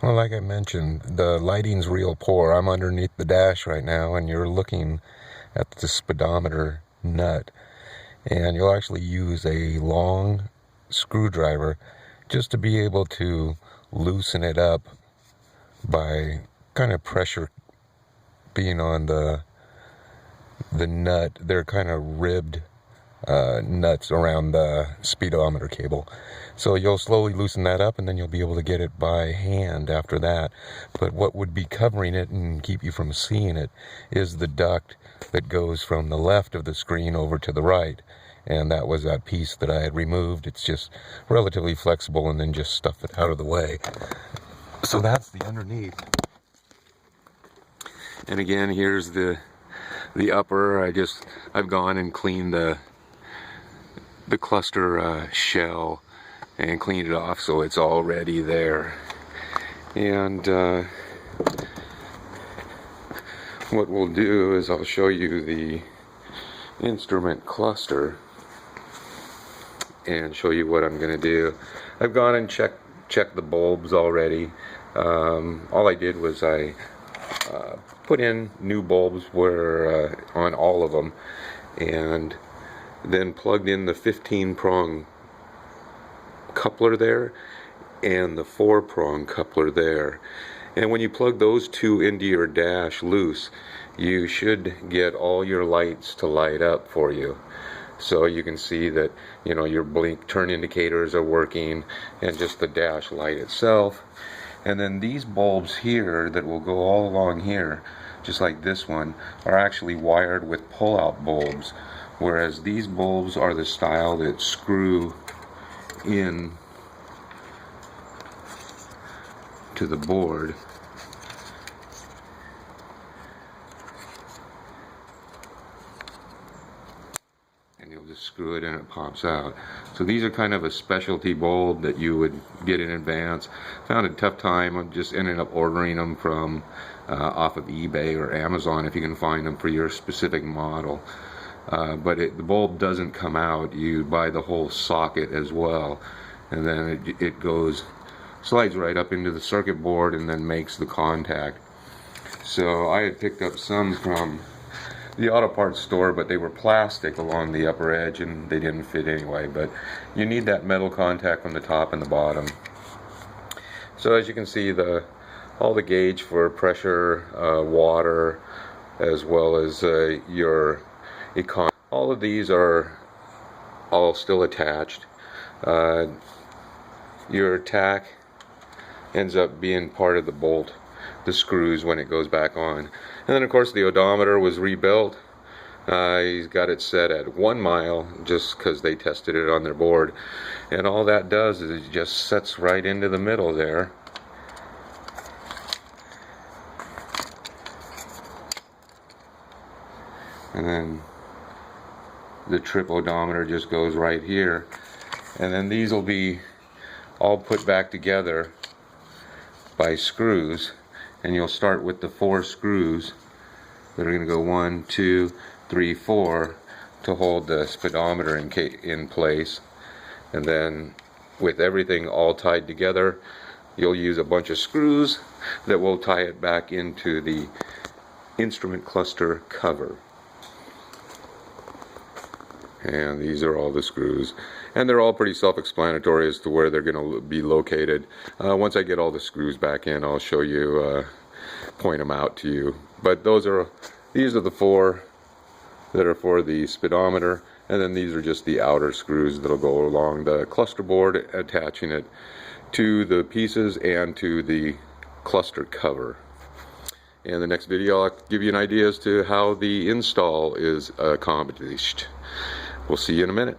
Well, like I mentioned, the lighting's real poor. I'm underneath the dash right now, and you're looking at the speedometer nut. And you'll actually use a long screwdriver just to be able to loosen it up by kind of pressure being on the nut. They're kind of ribbed nuts around the speedometer cable. So you'll slowly loosen that up, and then you'll be able to get it by hand after that. But what would be covering it and keep you from seeing it is the duct that goes from the left of the screen over to the right. And that was that piece that I had removed. It's just relatively flexible, and then just stuff it out of the way. So that's the underneath. And again, here's the upper. I've gone and cleaned the cluster shell and cleaned it off, so it's already there. And what we'll do is I'll show you the instrument cluster and show you what I'm going to do. I've gone and checked the bulbs already. All I did was I put in new bulbs where on all of them, and then plugged in the 15-prong coupler there and the 4-prong coupler there. And when you plug those two into your dash loose, you should get all your lights to light up for you. So you can see that, you know, your blink turn indicators are working, and just the dash light itself. And then these bulbs here that will go all along here, just like this one, are actually wired with pull-out bulbs, whereas these bulbs are the style that screw in to the board. And you'll just screw it and it pops out. So these are kind of a specialty bulb that you would get in advance. Found a tough time. I just ended up ordering them from off of eBay or Amazon if you can find them for your specific model. But the bulb doesn't come out. You buy the whole socket as well, and then it slides right up into the circuit board and then makes the contact. So I had picked up some from the auto parts store, but they were plastic along the upper edge and they didn't fit anyway. But you need that metal contact from the top and the bottom. So as you can see, all the gauge for pressure, water, as well as your econ. All of these are all still attached. Your tack ends up being part of the bolt, the screws, when it goes back on. And then of course the odometer was rebuilt. He's got it set at 1 mile just because they tested it on their board. And all that does is it just sets right into the middle there. And then the trip odometer just goes right here. And then these will be all put back together by screws. And you'll start with the 4 screws that are going to go 1, 2, 3, 4 to hold the speedometer in place. And then with everything all tied together, you'll use a bunch of screws that will tie it back into the instrument cluster cover. And these are all the screws, and they're all pretty self-explanatory as to where they're going to be located. Once I get all the screws back in, I'll show you, point them out to you. But these are the 4 that are for the speedometer, and then these are just the outer screws that'll go along the cluster board, attaching it to the pieces and to the cluster cover. In the next video, I'll give you an idea as to how the install is accomplished. We'll see you in a minute.